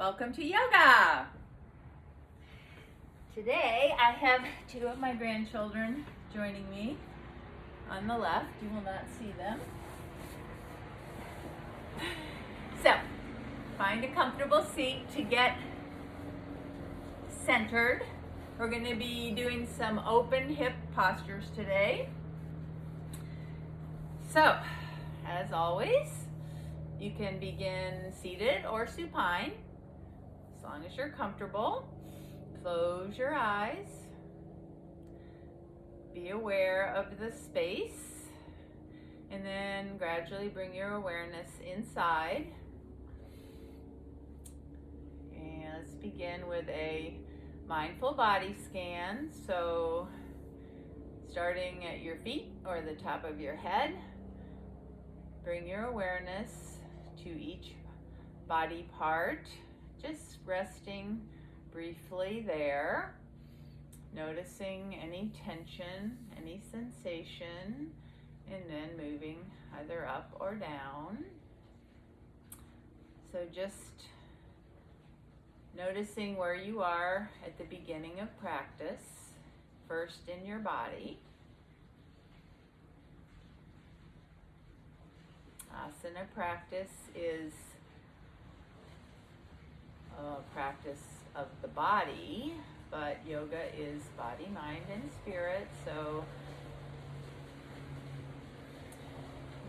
Welcome to yoga. Today I have two of my grandchildren joining me on the left. You will not see them. So, find a comfortable seat to get centered. We're going to be doing some open hip postures today. So, as always, you can begin seated or supine, as long as you're comfortable. Close your eyes. Be aware of the space, and then gradually bring your awareness inside. And let's begin with a mindful body scan. So, starting at your feet or the top of your head, bring your awareness to each body part, just resting briefly there, noticing any tension, any sensation, and then moving either up or down. So just noticing where you are at the beginning of practice, first in your body. Asana practice is a practice of the body, but yoga is body, mind, and spirit, so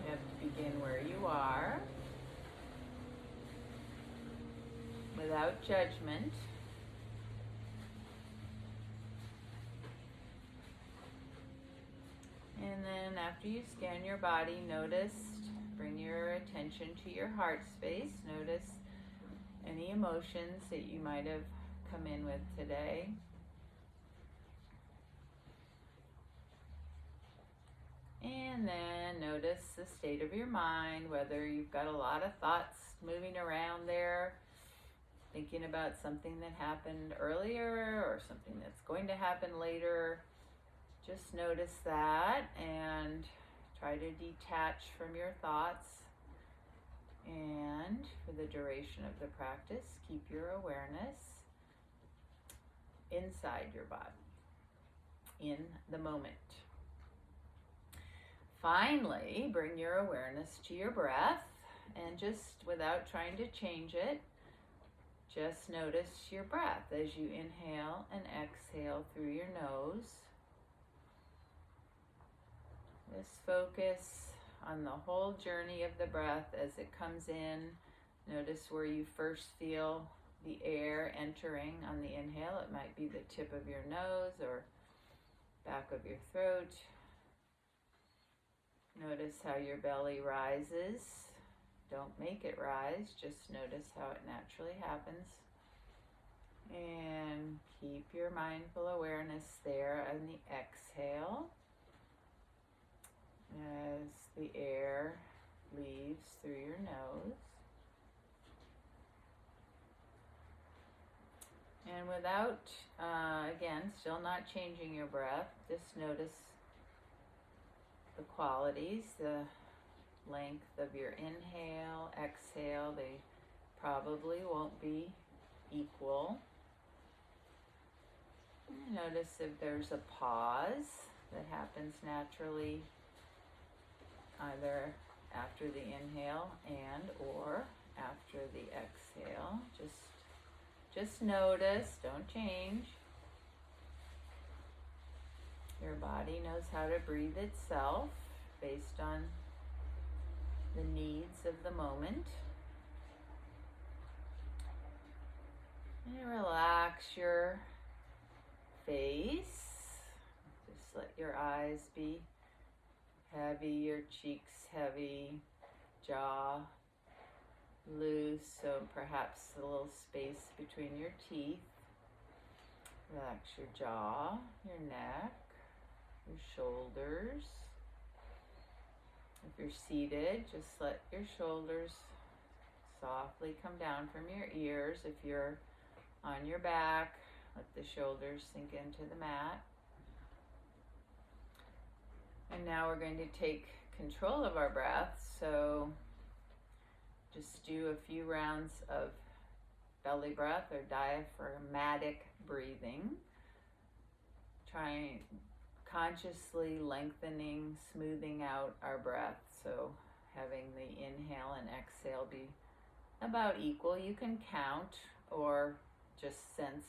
you have to begin where you are without judgment. And then after you scan your body, bring your attention to your heart space. Notice any emotions that you might have come in with today. And then notice the state of your mind, whether you've got a lot of thoughts moving around there, thinking about something that happened earlier or something that's going to happen later. Just notice that and try to detach from your thoughts. And for the duration of the practice, keep your awareness inside your body, in the moment. Finally, bring your awareness to your breath, and just without trying to change it, just notice your breath as you inhale and exhale through your nose. Just focus on the whole journey of the breath as it comes in. Notice where you first feel the air entering on the inhale. It might be the tip of your nose or back of your throat. Notice how your belly rises. Don't make it rise, just notice how it naturally happens. And keep your mindful awareness there on the exhale, as the air leaves through your nose. And without, again, still not changing your breath, just notice the qualities, the length of your inhale, exhale. They probably won't be equal. And notice if there's a pause that happens naturally, either after the inhale and or after the exhale. Just notice, don't change. Your body knows how to breathe itself based on the needs of the moment. And relax your face. Just let your eyes be heavy, your cheeks heavy, jaw loose, so perhaps a little space between your teeth. Relax your jaw, your neck, your shoulders. If you're seated, just let your shoulders softly come down from your ears. If you're on your back, let the shoulders sink into the mat. And now we're going to take control of our breath. So just do a few rounds of belly breath or diaphragmatic breathing. Trying consciously lengthening, smoothing out our breath. So having the inhale and exhale be about equal. You can count or just sense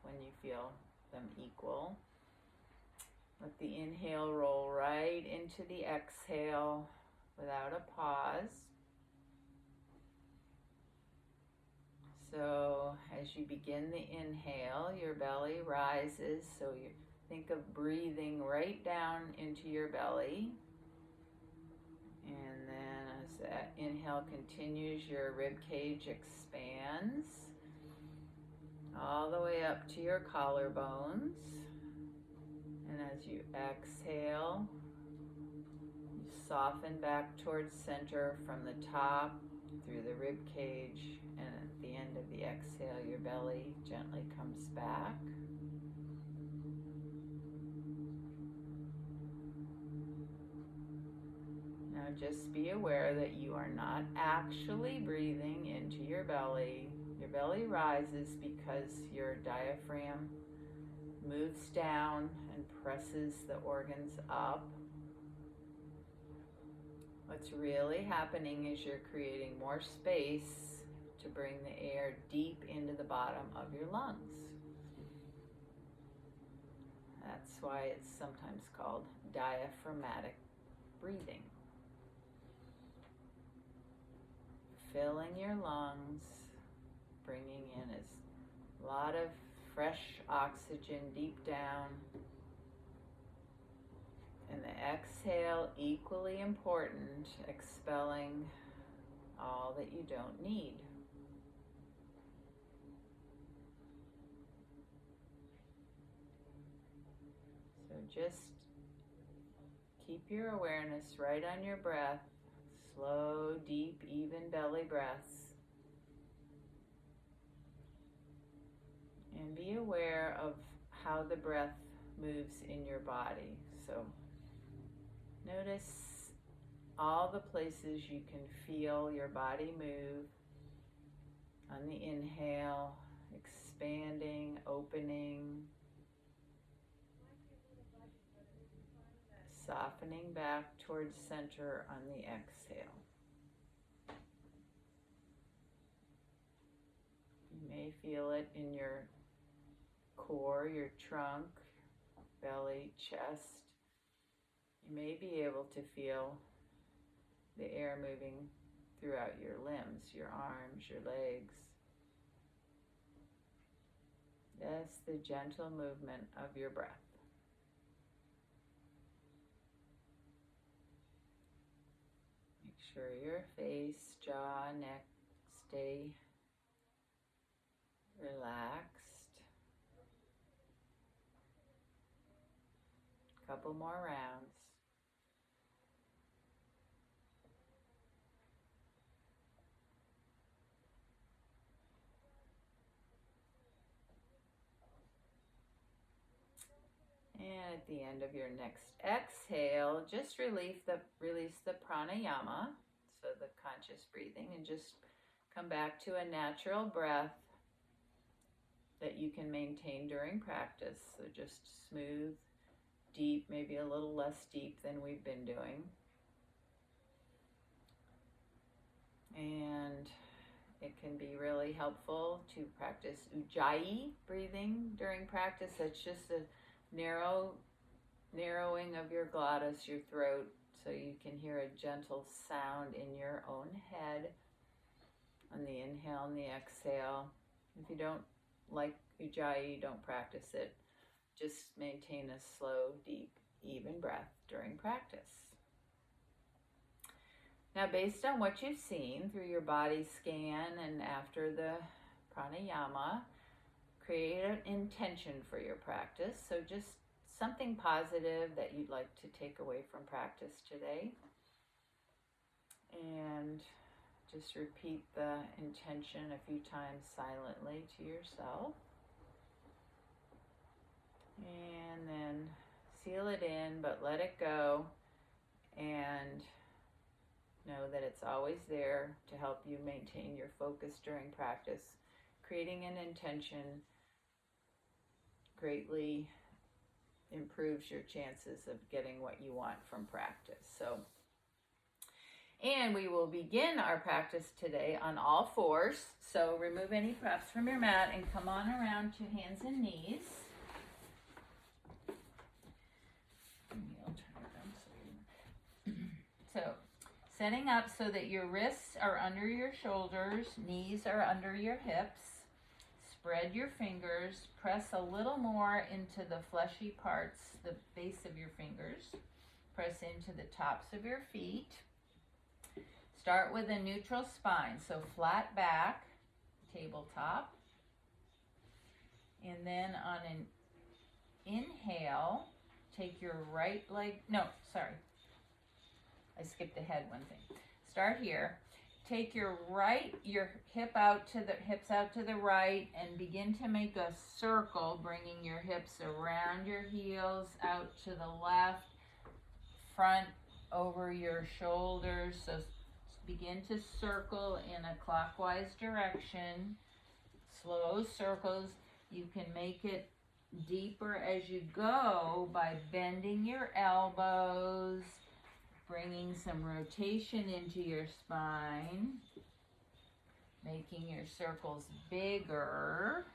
when you feel them equal. Let the inhale roll right into the exhale without a pause. So as you begin the inhale, your belly rises. So you think of breathing right down into your belly. And then as that inhale continues, your rib cage expands all the way up to your collarbones. And as you exhale, you soften back towards center from the top through the rib cage. And at the end of the exhale, your belly gently comes back. Now just be aware that you are not actually breathing into your belly. Your belly rises because your diaphragm moves down and presses the organs up. What's really happening is you're creating more space to bring the air deep into the bottom of your lungs. That's why it's sometimes called diaphragmatic breathing. Filling your lungs, bringing in a lot of fresh oxygen deep down. And the exhale, equally important, expelling all that you don't need. So just keep your awareness right on your breath. Slow, deep, even belly breaths. And be aware of how the breath moves in your body. So notice all the places you can feel your body move. On the inhale, expanding, opening, softening back towards center on the exhale. You may feel it in your core, your trunk, belly, chest. You may be able to feel the air moving throughout your limbs, your arms, your legs. Yes, the gentle movement of your breath. Make sure your face, jaw, neck stay relaxed. Couple more rounds. And at the end of your next exhale, just release the pranayama, so the conscious breathing, and just come back to a natural breath that you can maintain during practice. So just smooth, deep, maybe a little less deep than we've been doing. And it can be really helpful to practice ujjayi breathing during practice. That's just a narrowing of your glottis, your throat, so you can hear a gentle sound in your own head on the inhale and the exhale. If you don't like ujjayi, don't practice it. Just maintain a slow, deep, even breath during practice. Now, based on what you've seen through your body scan and after the pranayama, create an intention for your practice. So just something positive that you'd like to take away from practice today. And just repeat the intention a few times silently to yourself. And then seal it in, but let it go. And know that it's always there to help you maintain your focus during practice. creating an intention greatly improves your chances of getting what you want from practice. So, and we will begin our practice today on all fours. So remove any props from your mat and come on around to hands and knees. So setting up so that your wrists are under your shoulders, knees are under your hips. Spread your fingers, press a little more into the fleshy parts, the base of your fingers. Press into the tops of your feet. Start with a neutral spine, so flat back, tabletop. And then on an inhale, take your right leg, no, sorry. I skipped ahead one thing. Start here. Take your hips out to the right and begin to make a circle, bringing your hips around your heels, out to the left, front over your shoulders. So begin to circle in a clockwise direction. Slow circles. You can make it deeper as you go by bending your elbows, bringing some rotation into your spine, making your circles bigger.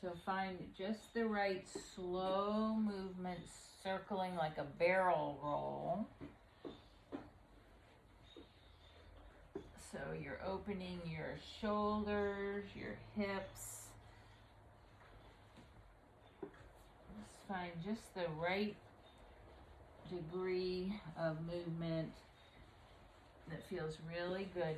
So find just the right slow movement, circling like a barrel roll. So you're opening your shoulders, your hips. Just find just the right degree of movement that feels really good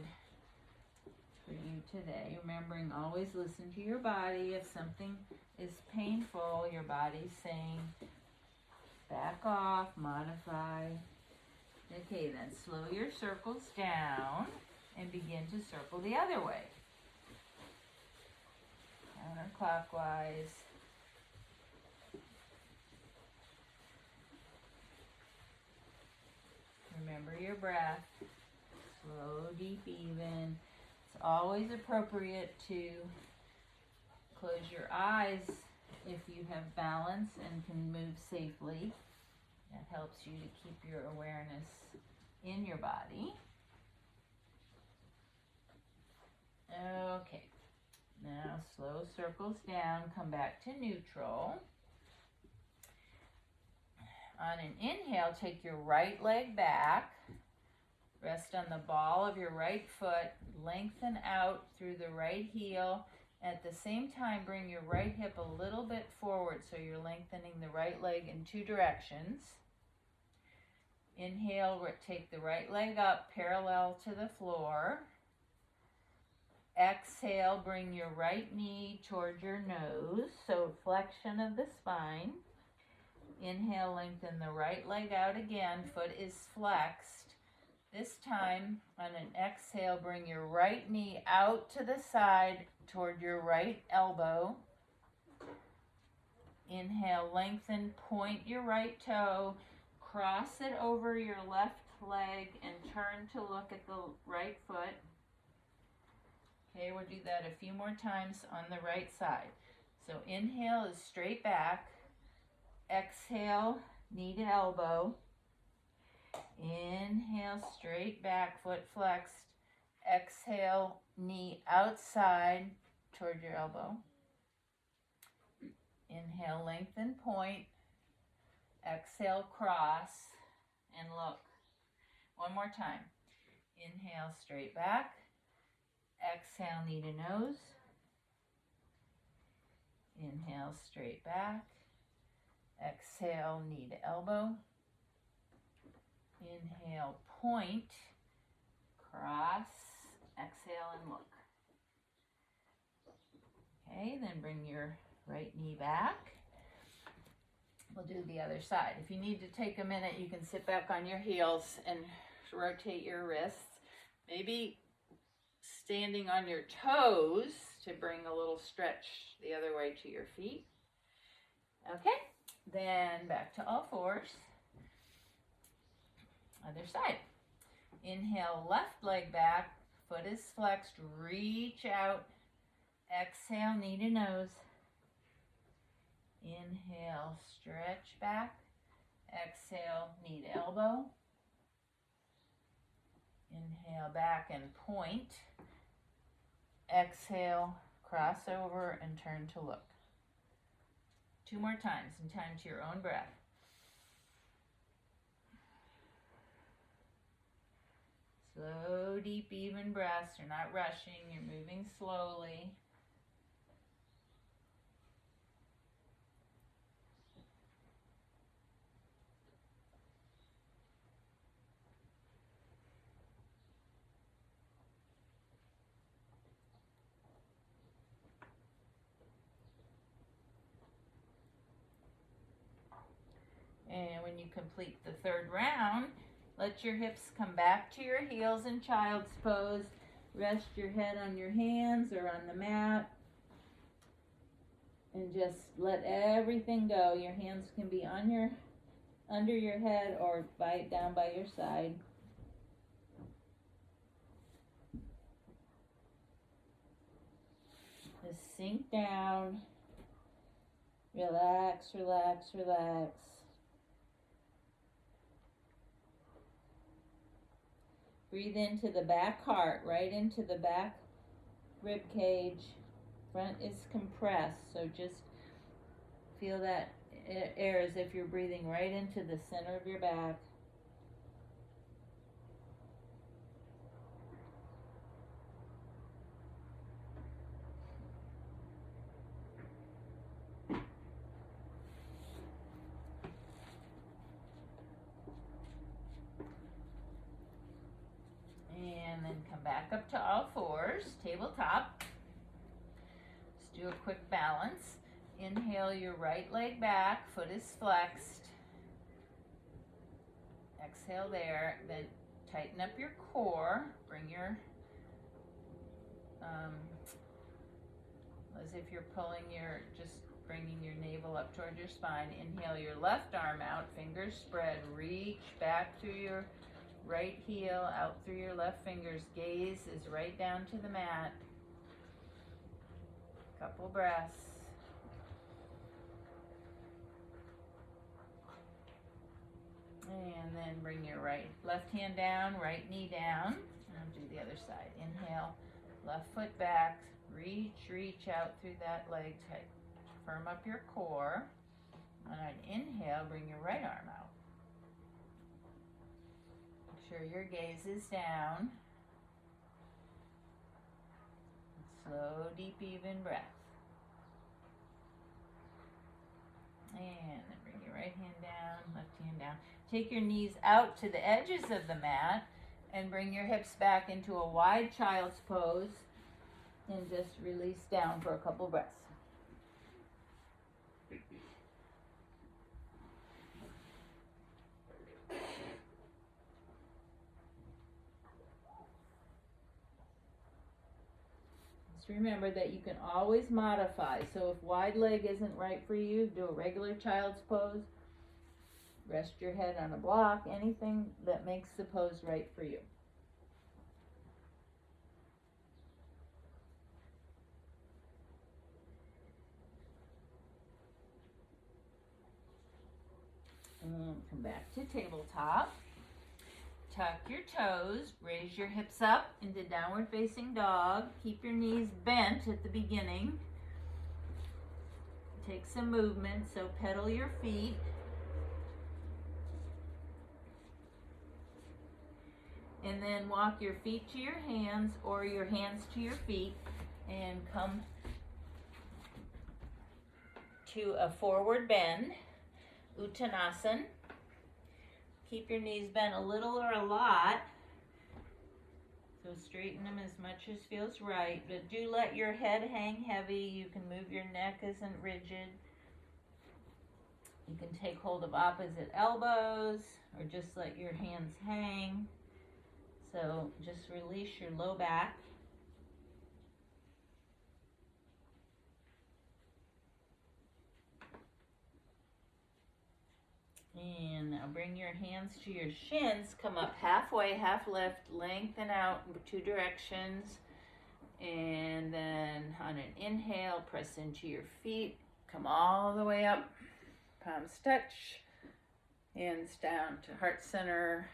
for you today. Remembering, always listen to your body. If something is painful, your body's saying back off, modify. Okay, then slow your circles down and begin to circle the other way. Counterclockwise. Remember your breath. Slow, deep, even. It's always appropriate to close your eyes if you have balance and can move safely. That helps you to keep your awareness in your body. Okay. Now slow circles down. Come back to neutral. On an inhale, take your right leg back. Rest on the ball of your right foot. Lengthen out through the right heel. At the same time, bring your right hip a little bit forward so you're lengthening the right leg in two directions. Inhale, take the right leg up parallel to the floor. Exhale, bring your right knee toward your nose, so flexion of the spine. Inhale, lengthen the right leg out again, foot is flexed. This time, on an exhale, bring your right knee out to the side toward your right elbow. Inhale, lengthen, point your right toe, cross it over your left leg, and turn to look at the right foot. Okay, we'll do that a few more times on the right side. So inhale is straight back. Exhale, knee to elbow. Inhale, straight back, foot flexed. Exhale, knee outside toward your elbow. Inhale, lengthen, point. Exhale, cross, and look. One more time. Inhale, straight back. Exhale, knee to nose. Inhale, straight back. Exhale, knee to elbow. Inhale, point, cross, exhale, and look. Okay, then bring your right knee back. We'll do the other side. If you need to take a minute, you can sit back on your heels and rotate your wrists. Maybe standing on your toes to bring a little stretch the other way to your feet. Okay, then back to all fours. Other side. Inhale, left leg back, foot is flexed, reach out Exhale, knee to nose. Inhale, stretch back. Exhale, knee to elbow. Inhale, back and point. Exhale, cross over and turn to look. 2 more times, in time to your own breath. Slow, deep, even breaths. You're not rushing, you're moving slowly. And when you complete the 3rd round, let your hips come back to your heels in child's pose. Rest your head on your hands or on the mat. And just let everything go. Your hands can be on under your head or down by your side. Just sink down. Relax, relax, relax. Breathe into the back heart, right into the back rib cage. Front is compressed, so just feel that air as if you're breathing right into the center of your back. And then come back up to all fours, tabletop. Let's do a quick balance. Inhale your right leg back, foot is flexed. Exhale there, then tighten up your core. Bring your, as if you're just bringing your navel up towards your spine. Inhale your left arm out, fingers spread, reach back through your right heel, out through your left fingers. Gaze is right down to the mat. Couple breaths. And then bring your left hand down, right knee down. And I'll do the other side. Inhale, left foot back, reach out through that leg, tight. Firm up your core. On an inhale, bring your right arm out. Make sure your gaze is down. Slow, deep, even breath. And then bring your right hand down, left hand down. Take your knees out to the edges of the mat and bring your hips back into a wide child's pose and just release down for a couple breaths. Just remember that you can always modify. So if wide leg isn't right for you, do a regular child's pose. Rest your head on a block, anything that makes the pose right for you. And come back to tabletop. Tuck your toes, raise your hips up into downward facing dog. Keep your knees bent at the beginning. Take some movement, so pedal your feet. And then walk your feet to your hands or your hands to your feet and come to a forward bend, Uttanasana. Keep your knees bent a little or a lot. So straighten them as much as feels right, but do let your head hang heavy. You can move your neck isn't rigid. You can take hold of opposite elbows or just let your hands hang. So just release your low back. And now bring your hands to your shins. Come up halfway, half lift, lengthen out in 2 directions. And then on an inhale, press into your feet. Come all the way up. Palms touch. Hands down to heart center.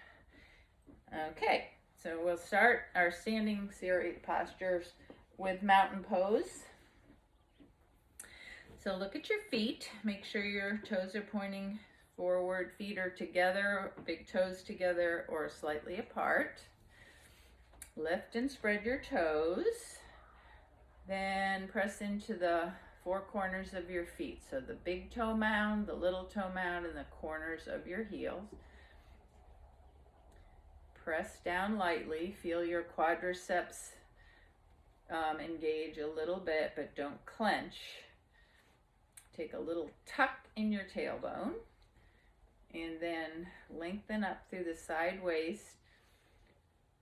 Okay, so we'll start our standing series postures with mountain pose. So look at your feet. Make sure your toes are pointing forward. Feet are together, big toes together or slightly apart. Lift and spread your toes. Then press into the four corners of your feet. So the big toe mound, the little toe mound, and the corners of your heels. Press down lightly. Feel your quadriceps engage a little bit, but don't clench. Take a little tuck in your tailbone. And then lengthen up through the side waist.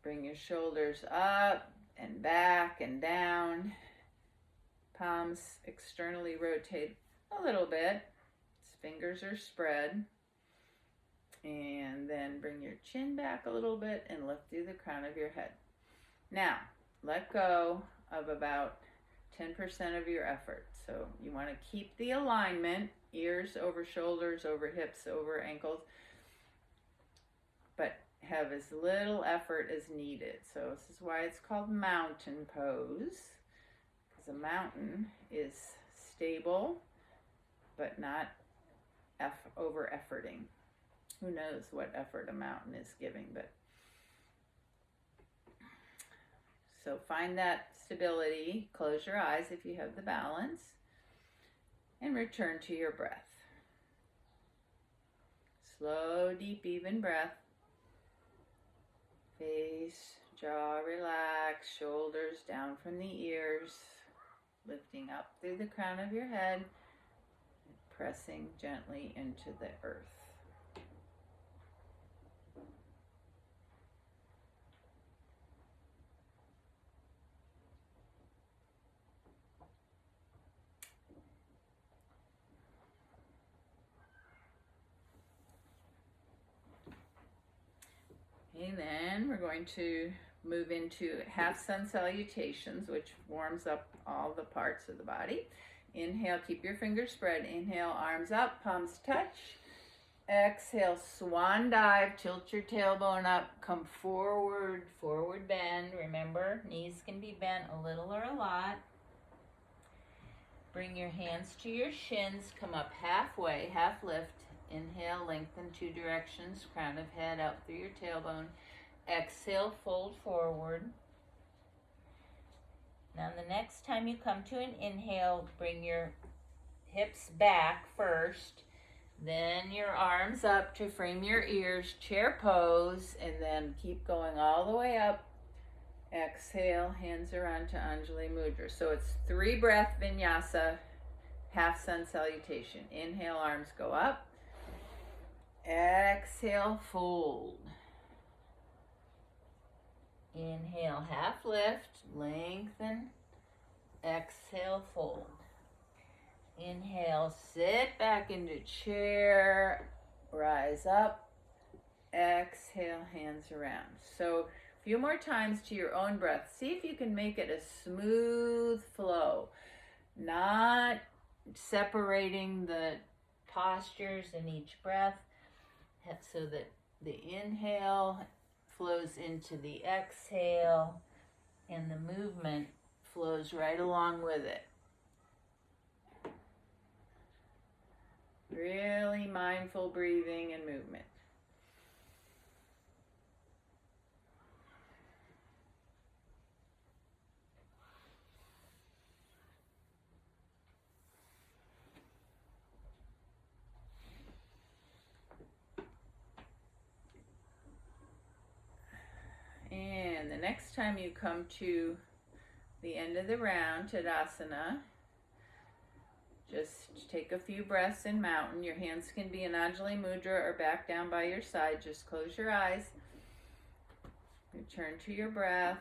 Bring your shoulders up and back and down. Palms externally rotate a little bit. Fingers are spread. And then bring your chin back a little bit and lift through the crown of your head. Now, let go of about 10% of your effort. So you want to keep the alignment, ears over shoulders, over hips, over ankles, but have as little effort as needed. So this is why it's called mountain pose. A mountain is stable, but not over efforting. Who knows what effort a mountain is giving, but so find that stability. Close your eyes if you have the balance and return to your breath. Slow, deep, even breath. Face, jaw relaxed, shoulders down from the ears. Lifting up through the crown of your head, pressing gently into the earth. And then we're going to move into half Sun Salutations, which warms up all the parts of the body. Inhale, keep your fingers spread. Inhale, arms up, palms touch. Exhale, swan dive, tilt your tailbone up, come forward, forward bend. Remember, knees can be bent a little or a lot. Bring your hands to your shins, come up halfway, half lift. Inhale, lengthen two directions, crown of head out through your tailbone. Exhale, fold forward. Now the next time you come to an inhale, bring your hips back first, then your arms up to frame your ears, chair pose, and then keep going all the way up. Exhale, hands around to Anjali Mudra. So it's 3 breath vinyasa, half Sun Salutation. Inhale, arms go up. Exhale, fold. Inhale, half lift, lengthen. Exhale, fold. Inhale, sit back into chair, rise up. Exhale, hands around. So a few more times to your own breath. See if you can make it a smooth flow, not separating the postures in each breath, so that the inhale flows into the exhale and the movement flows right along with it. Really mindful breathing and movement. And the next time you come to the end of the round, Tadasana, just take a few breaths in mountain. Your hands can be in Anjali Mudra or back down by your side. Just close your eyes. Return to your breath.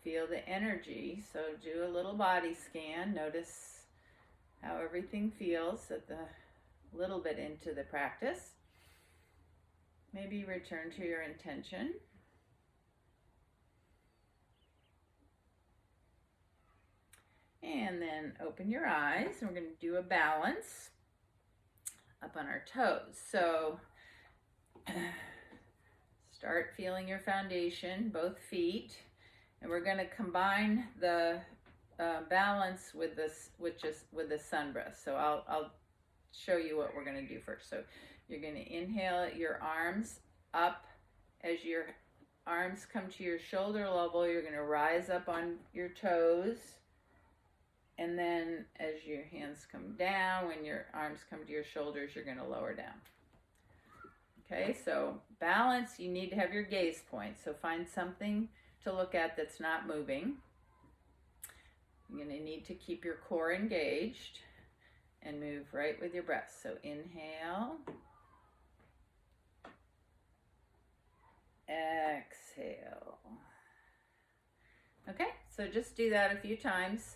Feel the energy. So do a little body scan. Notice how everything feels at the little bit into the practice. Maybe return to your intention. and then open your eyes. And we're going to do a balance up on our toes. So start feeling your foundation, both feet, and we're going to combine the balance with this, with the sun breath. So I'll show you what we're going to do first. So you're going to inhale your arms up. As your arms come to your shoulder level, you're going to rise up on your toes. And then as your hands come down, when your arms come to your shoulders, you're going to lower down. Okay, so balance, you need to have your gaze point. So find something to look at that's not moving. You're going to need to keep your core engaged and move right with your breath. So inhale. Exhale. Okay, so just do that a few times.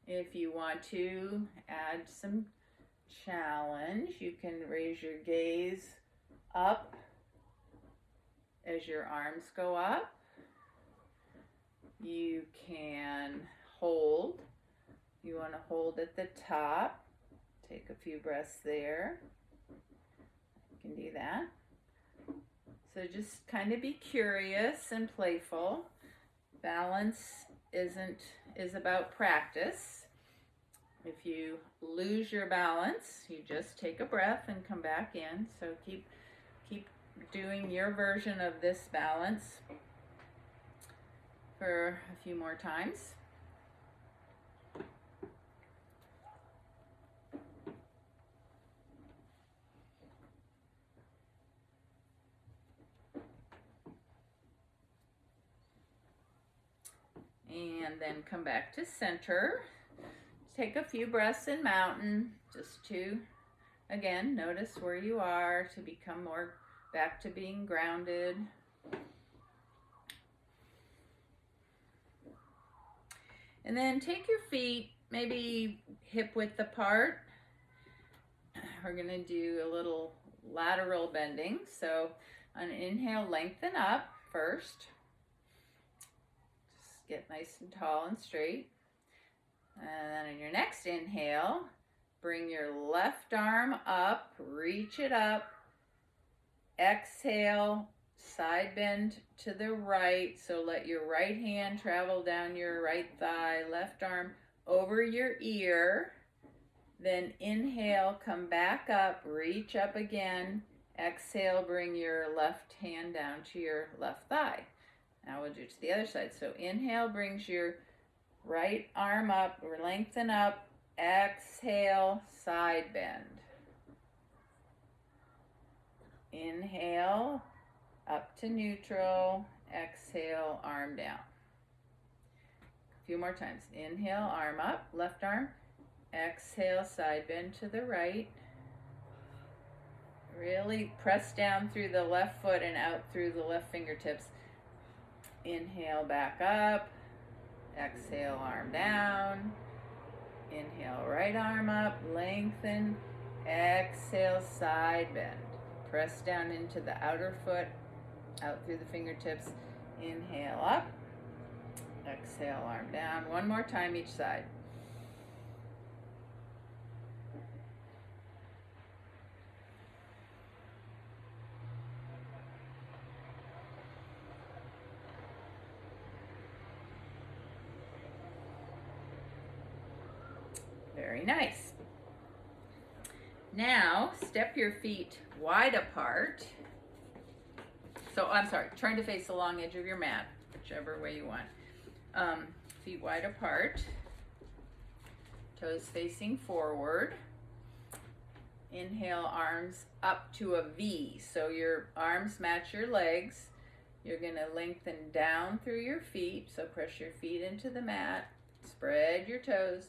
If you want to add some challenge, you can raise your gaze up as your arms go up. You can hold. You want to hold at the top. Take a few breaths there. You can do that. So just kind of be curious and playful. Balance is about practice. If you lose your balance, you just take a breath and come back in. So keep doing your version of this balance for a few more times. And then come back to center. Take a few breaths in mountain, just to, again, notice where you are to become more back to being grounded. And then take your feet, maybe hip width apart. We're going to do a little lateral bending. So on an inhale, lengthen up first. Just get nice and tall and straight. And then on your next inhale, bring your left arm up, reach it up. Exhale, side bend to the right. So let your right hand travel down your right thigh, left arm over your ear. Then inhale, come back up, reach up again. Exhale, bring your left hand down to your left thigh. Now we'll do it to the other side. So inhale brings your right arm up, or lengthen up. Exhale, side bend. Inhale, up to neutral. Exhale, arm down. A few more times. Inhale, arm up, left arm. Exhale, side bend to the right. Really press down through the left foot and out through the left fingertips. Inhale, back up. Exhale, arm down. Inhale, right arm up, lengthen. Exhale, side bend. Press down into the outer foot, out through the fingertips. Inhale, up. Exhale, arm down. One more time each side. Very nice. Now, step your feet wide apart. So, I'm sorry, trying to face the long edge of your mat, whichever way you want. Feet wide apart. Toes facing forward. Inhale, arms up to a V. So your arms match your legs. You're going to lengthen down through your feet. So press your feet into the mat. Spread your toes.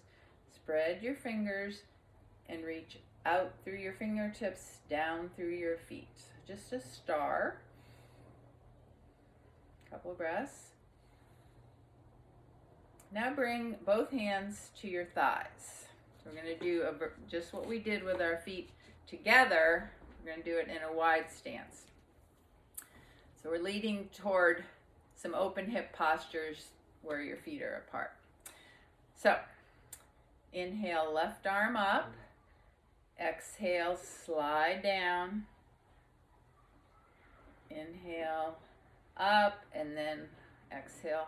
Spread your fingers and reach out through your fingertips, down through your feet. Just a star. Couple breaths. Now bring both hands to your thighs. So we're going to do just what we did with our feet together We're going to do it in a wide stance. So we're leading toward some open hip postures where your feet are apart. So inhale, left arm up. Exhale, slide down. Inhale, up, and then exhale,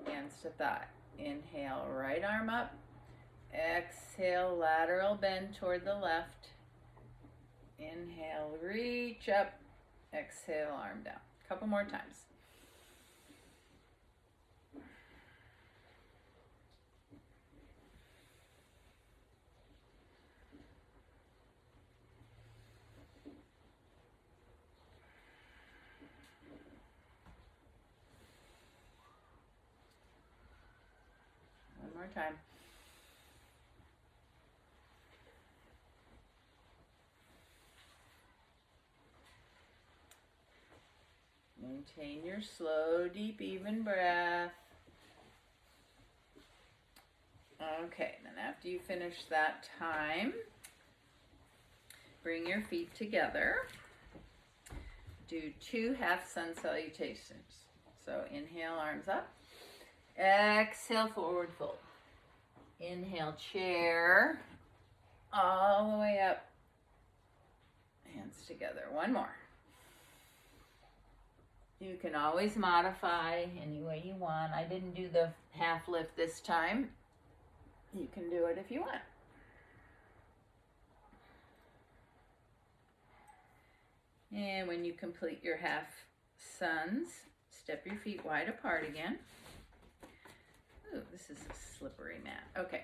hands to thigh. Inhale, right arm up. Exhale, lateral bend toward the left. Inhale, reach up. Exhale, arm down. A couple more times. One more time. Maintain your slow, deep, even breath. Okay, then after you finish that time, bring your feet together. Do 2 half Sun Salutations. So inhale, arms up. Exhale, forward fold. Inhale, chair. All the way up. Hands together. One more. You can always modify any way you want. I didn't do the half lift this time. You can do it if you want. And when you complete your half suns, step your feet wide apart again. Ooh, this is a slippery mat. Okay.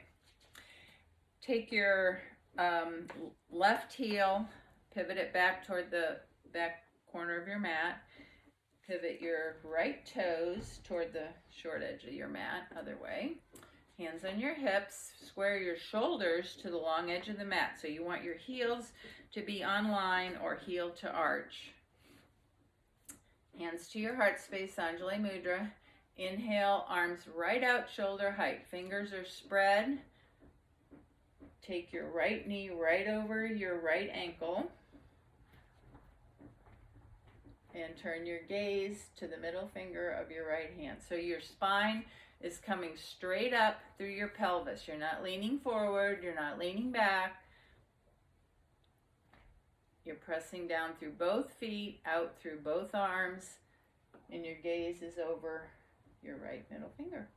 Take your left heel, pivot it back toward the back corner of your mat. Pivot your right toes toward the short edge of your mat, other way. Hands on your hips, square your shoulders to the long edge of the mat. So you want your heels to be on line or heel to arch. Hands to your heart space, Anjali Mudra. Inhale, arms right out, shoulder height. Fingers are spread. Take your right knee right over your right ankle. And turn your gaze to the middle finger of your right hand. So your spine is coming straight up through your pelvis. You're not leaning forward. You're not leaning back. You're pressing down through both feet, out through both arms, and your gaze is over your right middle finger.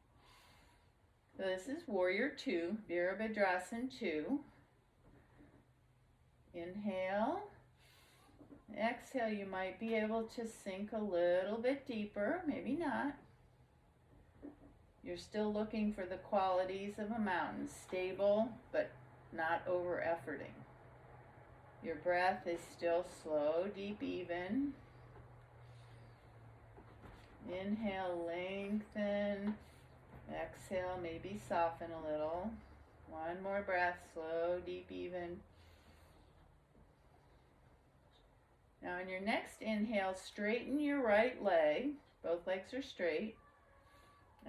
So this is Warrior 2, Virabhadrasana 2. Inhale. Exhale, you might be able to sink a little bit deeper, maybe not. You're still looking for the qualities of a mountain, stable, but not over-efforting. Your breath is still slow, deep, even. Inhale, lengthen. Exhale, maybe soften a little. One more breath, slow, deep, even. Now in your next inhale, straighten your right leg. Both legs are straight.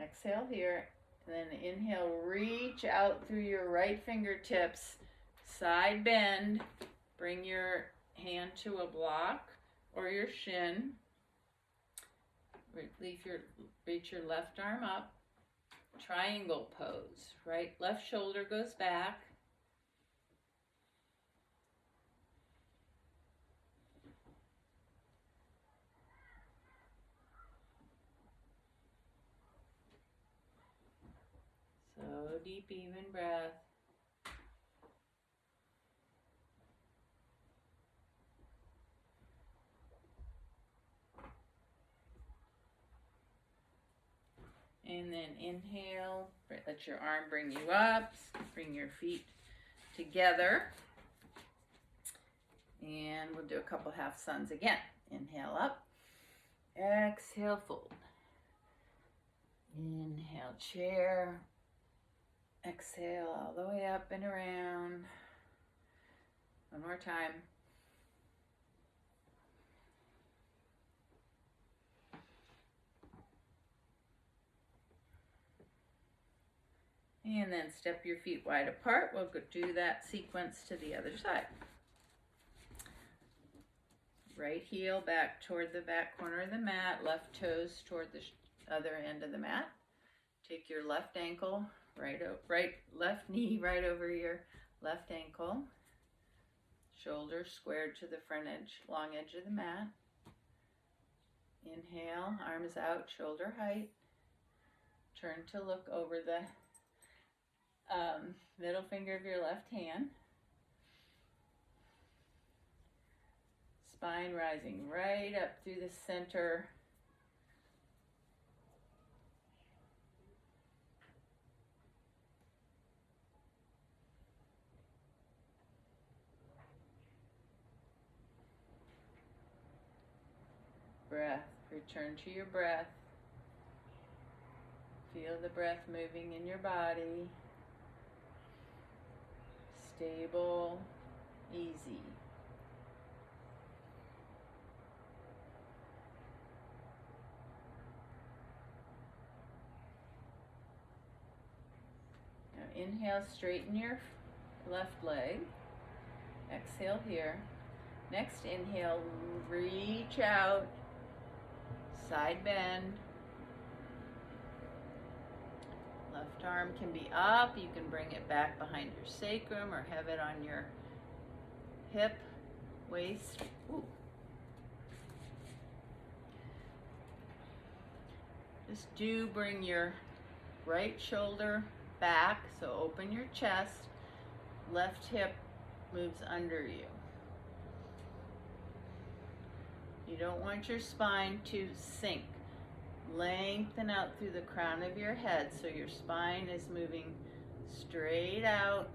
Exhale here. And then inhale, reach out through your right fingertips. Side bend. Bring your hand to a block or your shin. Reach your left arm up. Triangle pose. Right left shoulder goes back. So deep, even breath. And then inhale, let your arm bring you up, bring your feet together. And we'll do a couple half suns again. Inhale up, exhale, fold. Inhale, chair. Exhale all the way up and around. One more time. And then step your feet wide apart. We'll do that sequence to the other side. Right heel back toward the back corner of the mat, left toes toward the other end of the mat. Take your left ankle, left knee right over your left ankle. Shoulders squared to the front edge, long edge of the mat. Inhale, arms out, shoulder height. Turn to look over the middle finger of your left hand. Spine rising right up through the center. Breath. Return to your breath. Feel the breath moving in your body. Stable, easy. Now inhale, straighten your left leg. Exhale here. Next inhale, reach out, side bend. Left arm can be up. You can bring it back behind your sacrum or have it on your hip, waist. Ooh. Just do bring your right shoulder back, so open your chest. Left hip moves under you. You don't want your spine to sink. Lengthen out through the crown of your head so your spine is moving straight out.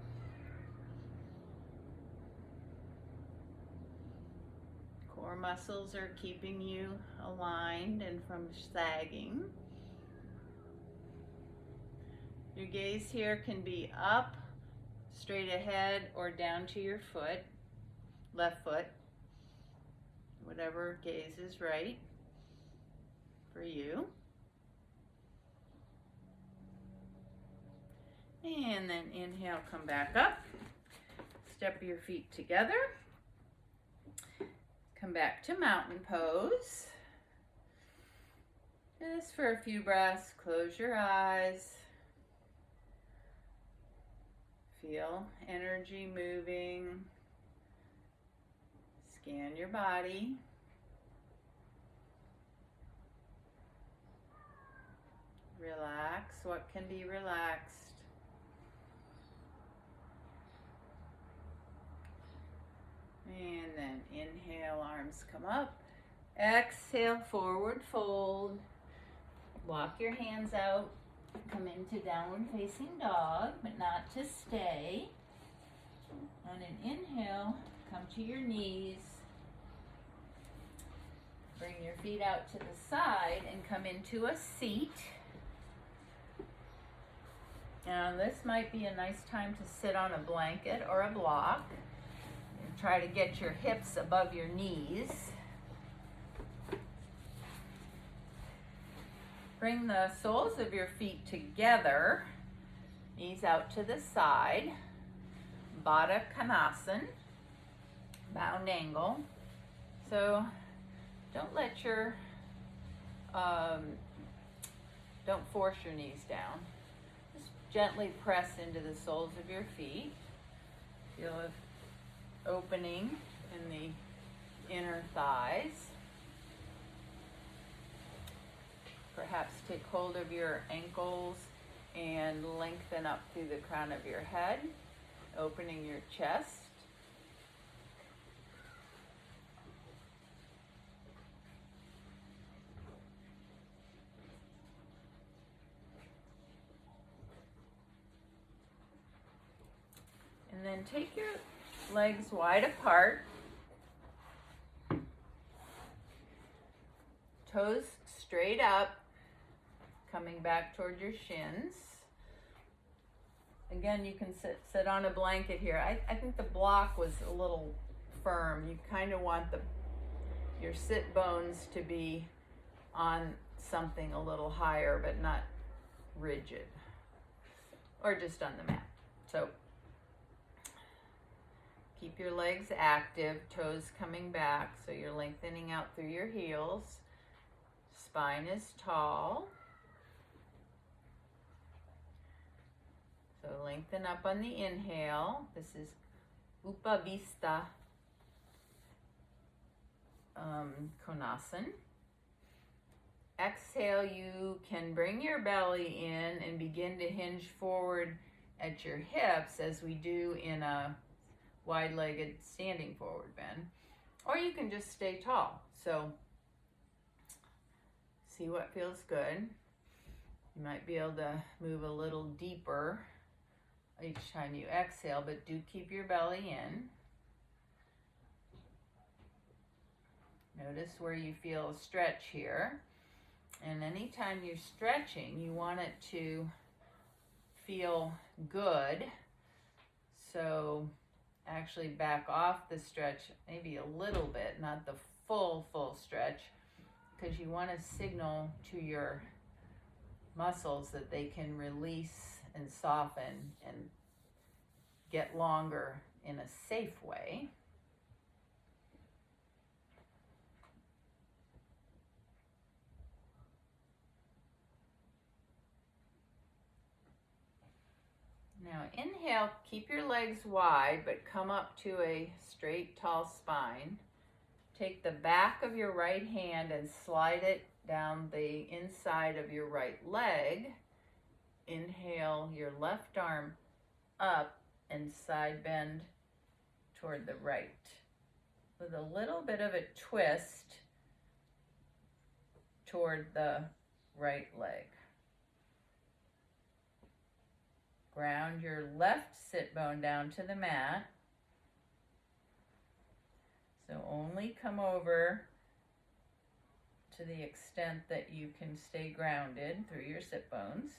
Core muscles are keeping you aligned and from sagging. Your gaze here can be up, straight ahead, or down to your foot, left foot. Whatever gaze is right for you. And then inhale, come back up. Step your feet together. Come back to mountain pose. Just for a few breaths, close your eyes. Feel energy moving. Scan your body. Relax what can be relaxed. And then inhale, arms come up. Exhale, forward fold. Walk your hands out. Come into downward facing dog, but not to stay. On an inhale, come to your knees. Bring your feet out to the side and come into a seat. Now this might be a nice time to sit on a blanket or a block. And try to get your hips above your knees. Bring the soles of your feet together. Knees out to the side. Baddha Konasana. Bound angle. So don't let your, don't force your knees down. Just gently press into the soles of your feet. Feel an opening in the inner thighs. Perhaps take hold of your ankles and lengthen up through the crown of your head, opening your chest. And then take your legs wide apart. Toes straight up, coming back toward your shins. Again, you can sit on a blanket here. I think the block was a little firm. You kind of want your sit bones to be on something a little higher, but not rigid. Or just on the mat. So Keep your legs active, toes coming back, so you're lengthening out through your heels. Spine is tall. So lengthen up on the inhale. This is Upavista Konasana. Exhale, you can bring your belly in and begin to hinge forward at your hips as we do in a wide-legged standing forward bend. Or you can just stay tall. So see what feels good. You might be able to move a little deeper each time you exhale, but do keep your belly in. Notice where you feel a stretch here. And anytime you're stretching, you want it to feel good. So actually back off the stretch maybe a little bit, not the full stretch, because you want to signal to your muscles that they can release and soften and get longer in a safe way. Now inhale, keep your legs wide, but come up to a straight, tall spine. Take the back of your right hand and slide it down the inside of your right leg. Inhale your left arm up and side bend toward the right with a little bit of a twist toward the right leg. Ground your left sit bone down to the mat. So only come over to the extent that you can stay grounded through your sit bones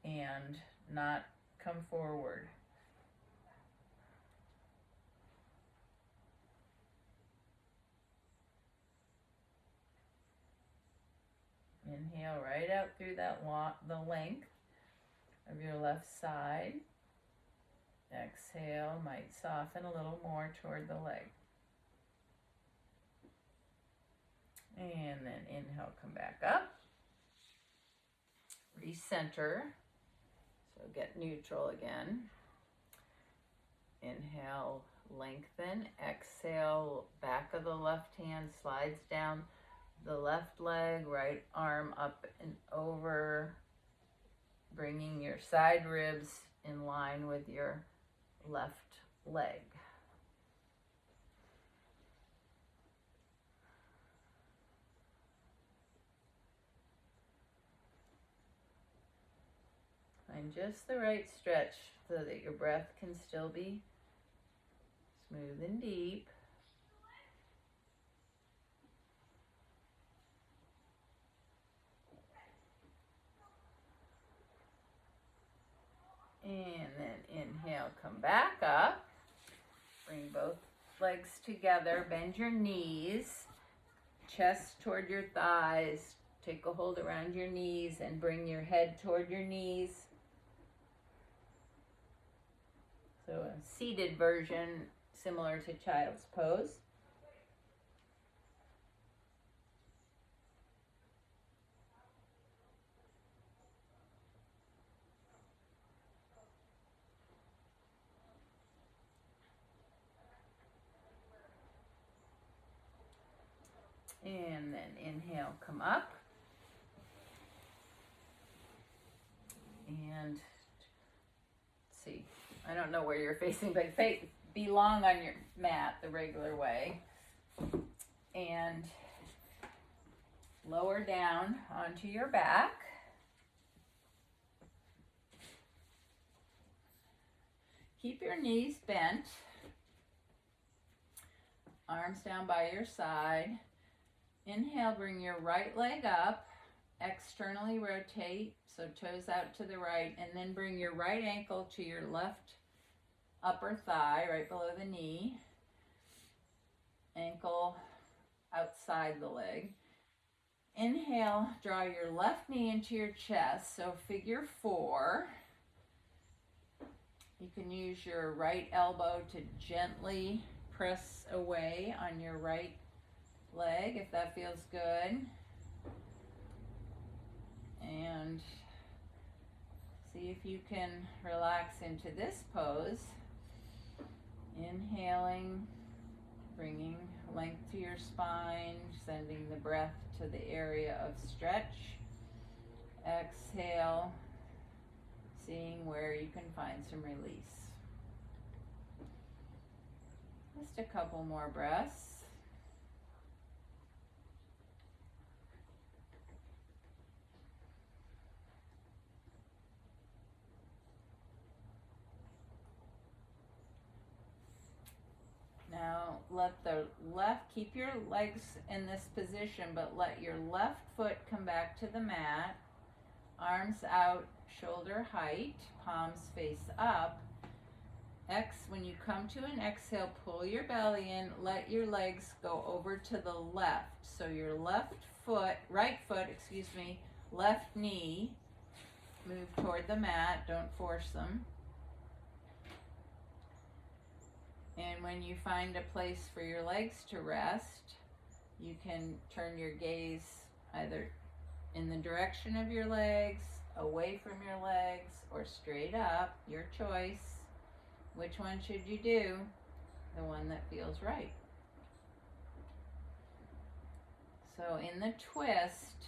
and not come forward. Inhale right out through that the length of your left side. Exhale, might soften a little more toward the leg. And then inhale, come back up. Recenter. So get neutral again. Inhale, lengthen. Exhale, back of the left hand slides down the left leg, right arm up and over, bringing your side ribs in line with your left leg. Find just the right stretch so that your breath can still be smooth and deep. And then inhale, come back up. Bring both legs together, bend your knees, chest toward your thighs. Take a hold around your knees and bring your head toward your knees. So a seated version similar to child's pose. And then inhale, come up. And see, I don't know where you're facing, but be long on your mat the regular way. And lower down onto your back. Keep your knees bent. Arms down by your side. Inhale, bring your right leg up. Externally rotate, so toes out to the right, and then bring your right ankle to your left upper thigh, right below the knee. Ankle outside the leg. Inhale, draw your left knee into your chest, so figure 4. You can use your right elbow to gently press away on your right leg if that feels good. And see if you can relax into this pose. Inhaling, bringing length to your spine, sending the breath to the area of stretch. Exhale, seeing where you can find some release. Just a couple more breaths. Now let the left, keep your legs in this position, but let your left foot come back to the mat. Arms out, shoulder height, palms face up. When you come to an exhale, pull your belly in, let your legs go over to the left. So your right foot, left knee, move toward the mat, don't force them. And when you find a place for your legs to rest, you can turn your gaze either in the direction of your legs, away from your legs, or straight up, your choice. Which one should you do? The one that feels right. So in the twist,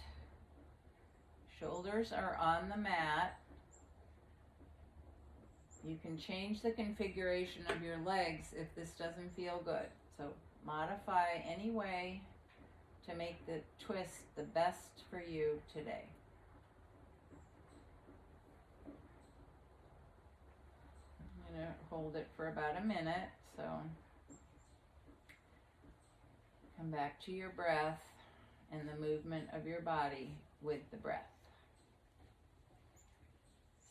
shoulders are on the mat. You can change the configuration of your legs if this doesn't feel good. So modify any way to make the twist the best for you today. I'm going to hold it for about a minute, so come back to your breath and the movement of your body with the breath.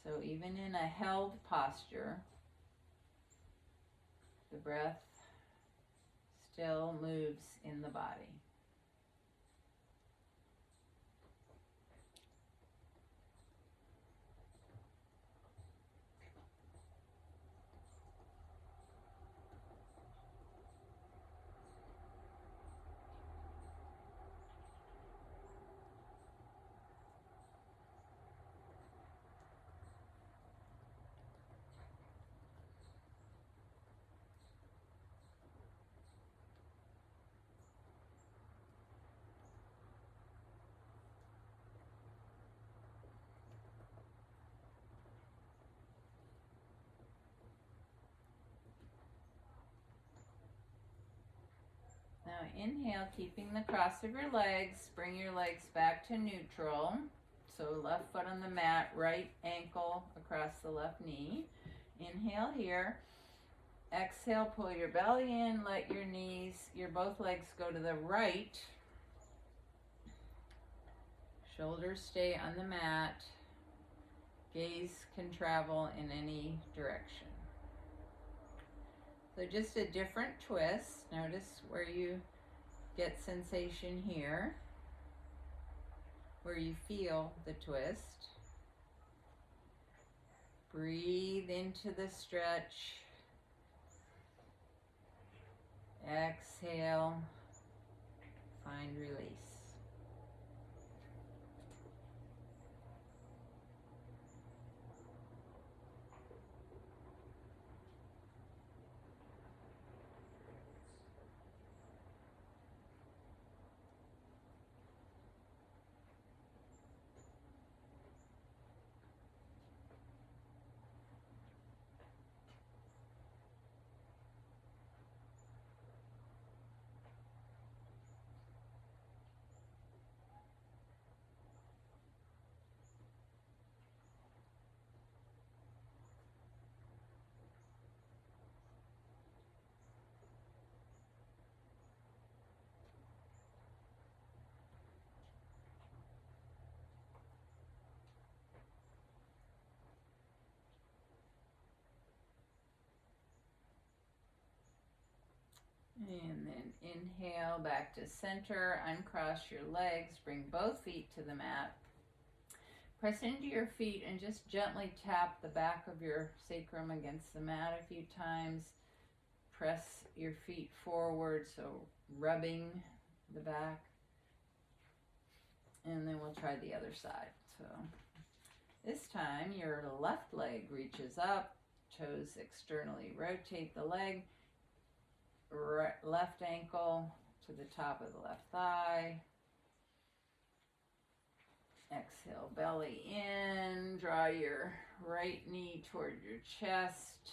So even in a held posture, the breath still moves in the body. Now inhale, keeping the cross of your legs, bring your legs back to neutral. So left foot on the mat, right ankle across the left knee. Inhale here. Exhale, pull your belly in, let your both legs go to the right. Shoulders stay on the mat. Gaze can travel in any direction. So just a different twist. Notice where you get sensation here, where you feel the twist. Breathe into the stretch. Exhale, find release. And then inhale back to center, uncross your legs, bring both feet to the mat. Press into your feet and just gently tap the back of your sacrum against the mat a few times. Press your feet forward, so rubbing the back. And then we'll try the other side. So this time your left leg reaches up, toes externally rotate the leg, left ankle to the top of the left thigh. Exhale, belly in, draw your right knee toward your chest.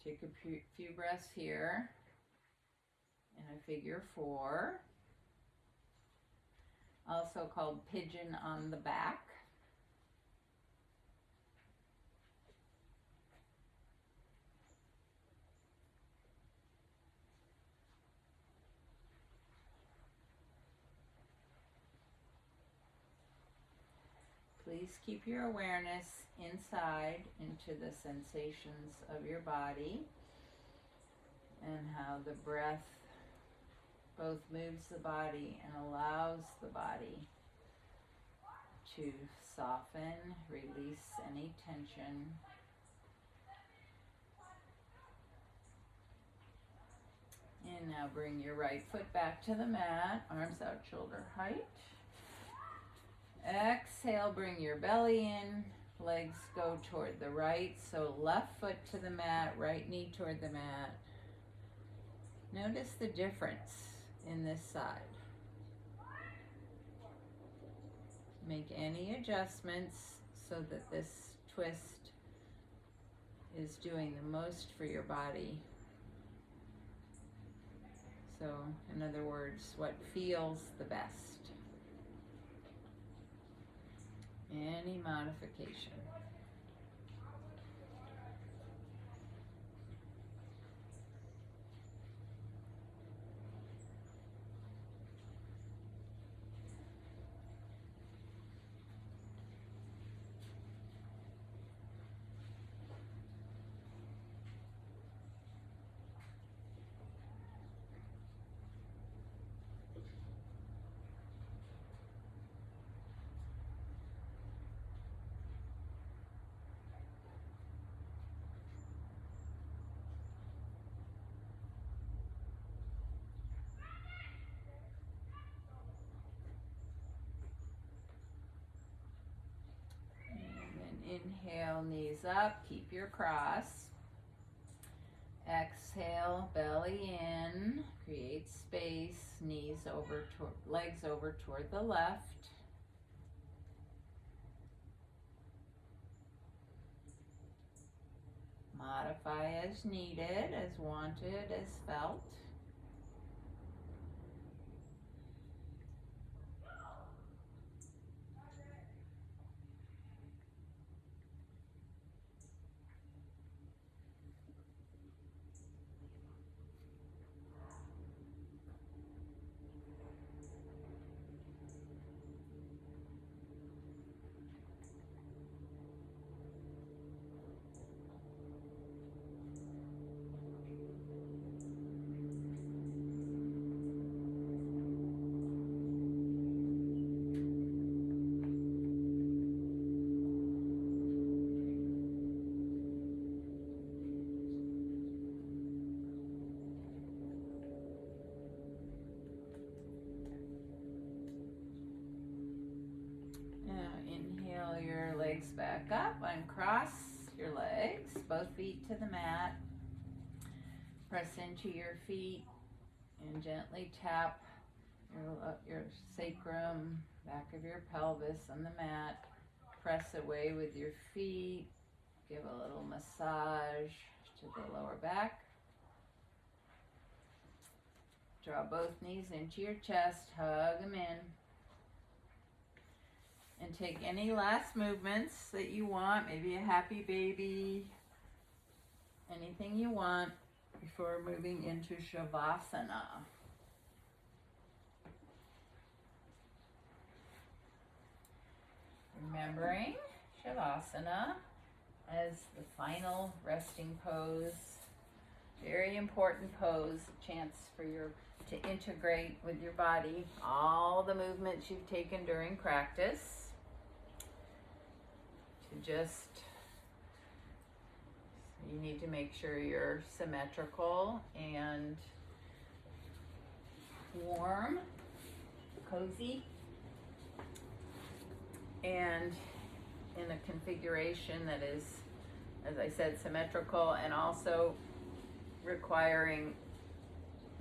Take a few breaths here in a figure 4, also called pigeon on the back. Please keep your awareness inside into the sensations of your body and how the breath both moves the body and allows the body to soften, release any tension. And now bring your right foot back to the mat, arms out shoulder height. Exhale, bring your belly in, legs go toward the right, so left foot to the mat, right knee toward the mat. Notice the difference in this side. Make any adjustments so that this twist is doing the most for your body. So, in other words, what feels the best. Any modification. Inhale, knees up, keep your cross. Exhale, belly in, create space, knees over, legs over toward the left. Modify as needed, as wanted, as felt. Legs back up, uncross your legs, both feet to the mat. Press into your feet and gently tap your sacrum, back of your pelvis on the mat. Press away with your feet. Give a little massage to the lower back. Draw both knees into your chest, hug them in. And take any last movements that you want, maybe a happy baby, anything you want before moving into Shavasana. Remembering Shavasana as the final resting pose Very important pose, chance for to integrate with your body all the movements you've taken during practice. You need to make sure you're symmetrical and warm, cozy, and in a configuration that is, as I said, symmetrical and also requiring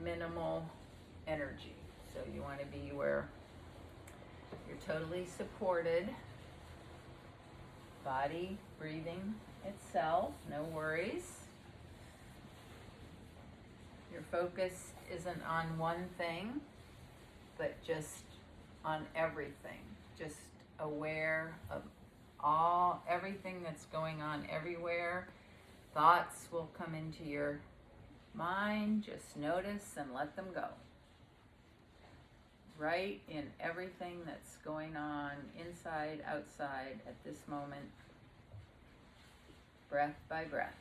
minimal energy. So you want to be where you're totally supported, body breathing itself, no worries. Your focus isn't on one thing, but just on everything. Just aware of everything that's going on everywhere. Thoughts will come into your mind, just notice and let them go. Right in everything that's going on inside, outside at this moment, breath by breath.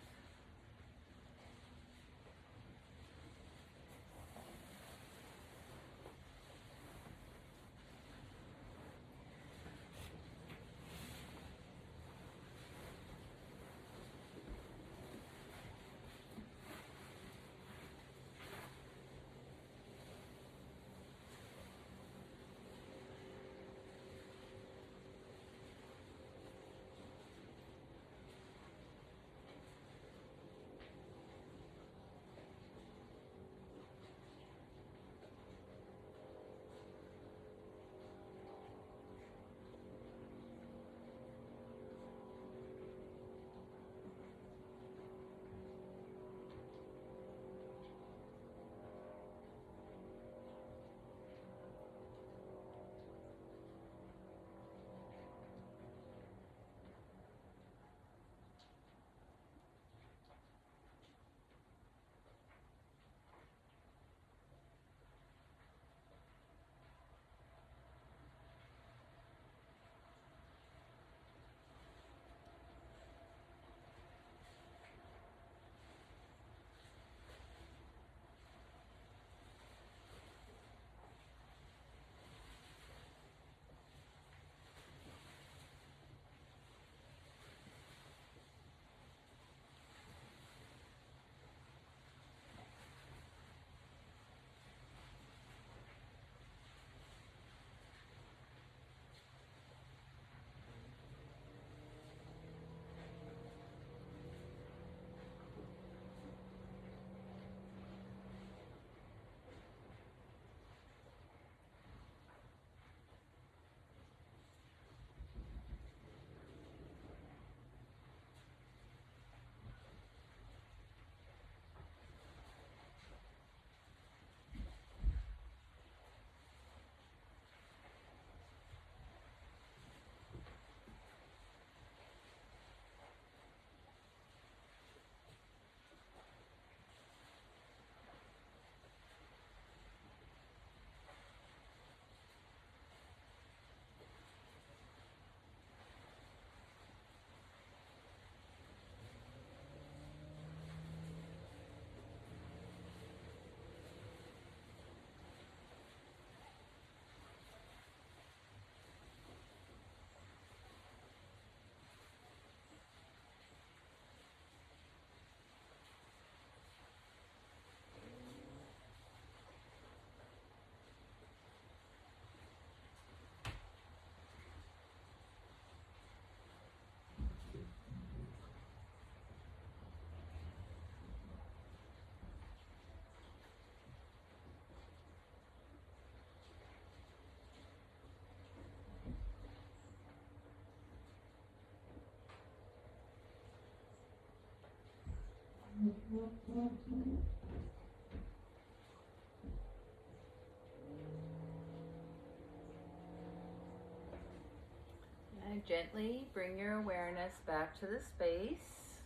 And gently bring your awareness back to the space.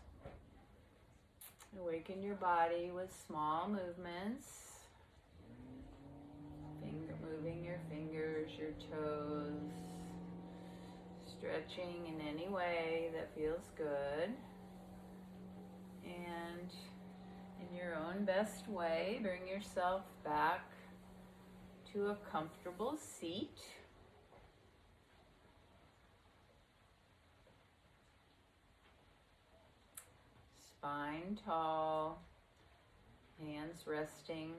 Awaken your body with small movements. Moving your fingers, your toes, stretching in any way that feels good. And in your own best way, bring yourself back to a comfortable seat. Spine tall, hands resting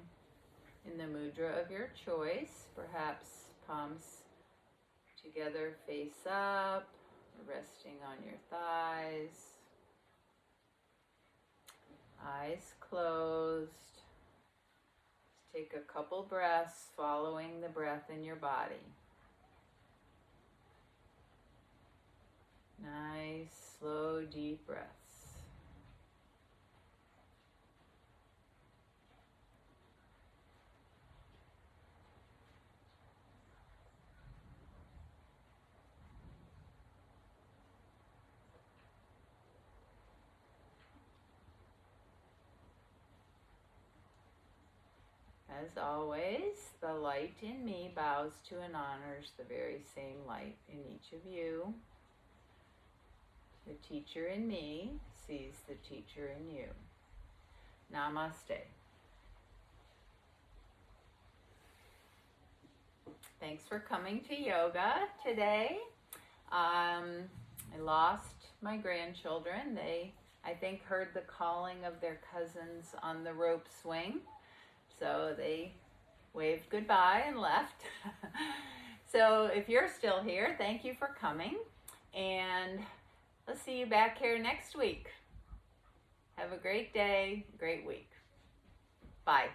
in the mudra of your choice, perhaps palms together face up, resting on your thighs, eyes closed. Just take a couple breaths following the breath in your body. Nice, slow, deep breaths. As always, the light in me bows to and honors the very same light in each of you. The teacher in me sees the teacher in you. Namaste. Thanks for coming to yoga today. I lost my grandchildren. They, I think, heard the calling of their cousins on the rope swing. So they waved goodbye and left. So if you're still here, thank you for coming. And let's see you back here next week. Have a great day, great week. Bye.